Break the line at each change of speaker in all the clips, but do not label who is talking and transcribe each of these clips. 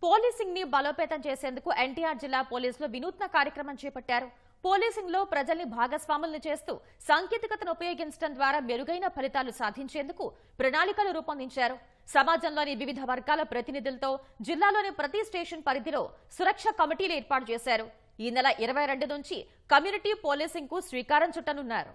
Policing ని బలోపేతం చేసేందుకు ఎన్టీఆర్ జిల్లా పోలీసులు వినూత్న కార్యక్రమం చేపట్టారు. పోలీసింగ్ లో ప్రజల్ని భాగస్వాములను చేస్తూ సాంకేతికతను ఉపయోగించడం ద్వారా మెరుగైన ఫలితాలు సాధించేందుకు ప్రణాళికలు రూపొందించారు. సమాజంలోని వివిధ వర్గాల ప్రతినిధులతో జిల్లాలోని ప్రతి స్టేషన్ పరిధిలో సురక్ష కమిటీలు ఏర్పాటు చేశారు. ఈ నెల 22 నుంచి కమ్యూనిటీ పోలీసింగ్ కు శ్రీకారం చుట్టనున్నారు.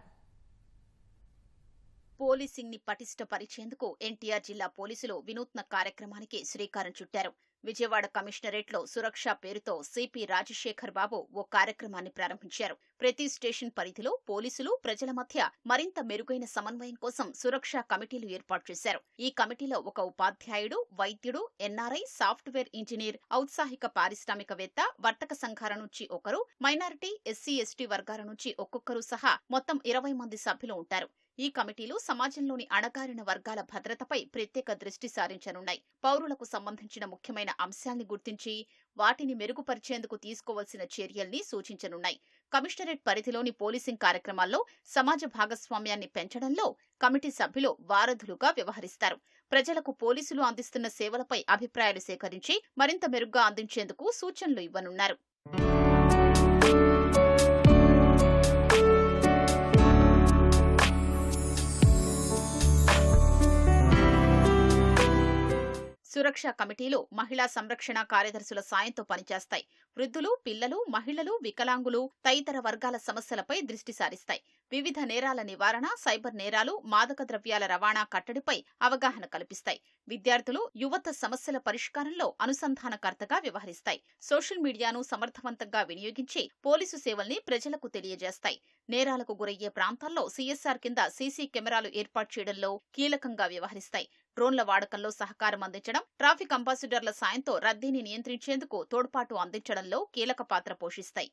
పోలీసింగ్ ని పటిష్టపరిచేందుకు ఎన్టీఆర్ జిల్లా పోలీసులు వినూత్న కార్యక్రమానికి శ్రీకారం చుట్టారు. విజయవాడ కమిషనరేట్ లో సురక్ష పేరుతో సిపి రాజశేఖర్ బాబు ఓ కార్యక్రమాన్ని ప్రారంభించారు. ప్రతి స్టేషన్ పరిధిలో పోలీసులు ప్రజల మధ్య మరింత మెరుగైన సమన్వయం కోసం సురక్ష కమిటీలు ఏర్పాటు చేశారు. ఈ కమిటీలో ఒక ఉపాధ్యాయుడు, వైద్యుడు, ఎన్ఆర్ఐ, సాఫ్ట్వేర్ ఇంజనీర్, ఔత్సాహిక పారిశ్రామికవేత్త, వర్తక సంఘాల నుంచి ఒకరు, మైనారిటీ, ఎస్సీ, ఎస్టీ వర్గాల నుంచి ఒక్కొక్కరు సహా మొత్తం 20 మంది సభ్యులు ఉంటారు. ఈ కమిటీలు సమాజంలోని అణగారిన వర్గాల భద్రతపై ప్రత్యేక దృష్టి సారించనున్నాయి. పౌరులకు సంబంధించిన ముఖ్యమైన అంశాల్ని గుర్తించి వాటిని మెరుగుపరిచేందుకు తీసుకోవాల్సిన చర్యల్ని సూచించనున్నాయి. కమిషనరేట్ పరిధిలోని పోలీసింగ్ కార్యక్రమాల్లో సమాజ భాగస్వామ్యాన్ని పెంచడంలో కమిటీ సభ్యులు వారధులుగా వ్యవహరిస్తారు. ప్రజలకు పోలీసులు అందిస్తున్న సేవలపై అభిప్రాయాలు సేకరించి మరింత మెరుగ్గా అందించేందుకు సూచనలు ఇవ్వనున్నారు. సురక్ష కమిటీలు మహిళా సంరక్షణ కార్యదర్శుల సాయంతో పనిచేస్తాయి. వృద్ధులు, పిల్లలు, మహిళలు, వికలాంగులు తదితర వర్గాల సమస్యలపై దృష్టి సారిస్తాయి. వివిధ నేరాల నివారణ, సైబర్ నేరాలు, మాదక ద్రవ్యాల రవాణా కట్టడిపై అవగాహన కల్పిస్తాయి. విద్యార్థులు, యువత సమస్యల పరిష్కారంలో అనుసంధానకర్తగా వ్యవహరిస్తాయి. సోషల్ మీడియాను సమర్థవంతంగా వినియోగించి పోలీసు సేవల్ని ప్రజలకు తెలియజేస్తాయి. నేరాలకు గురయ్యే ప్రాంతాల్లో సిఎస్ఆర్ కింద సీసీ కెమెరాలు ఏర్పాటు చేయడంలో కీలకంగా వ్యవహరిస్తాయి. డ్రోన్ల వాడకంలో సహకారం అందించడం, ట్రాఫిక్ అంబాసిడర్ల సాయంతో రద్దీని నియంత్రించేందుకు తోడ్పాటు అందించడంలో కీలక పాత్ర పోషిస్తాయి.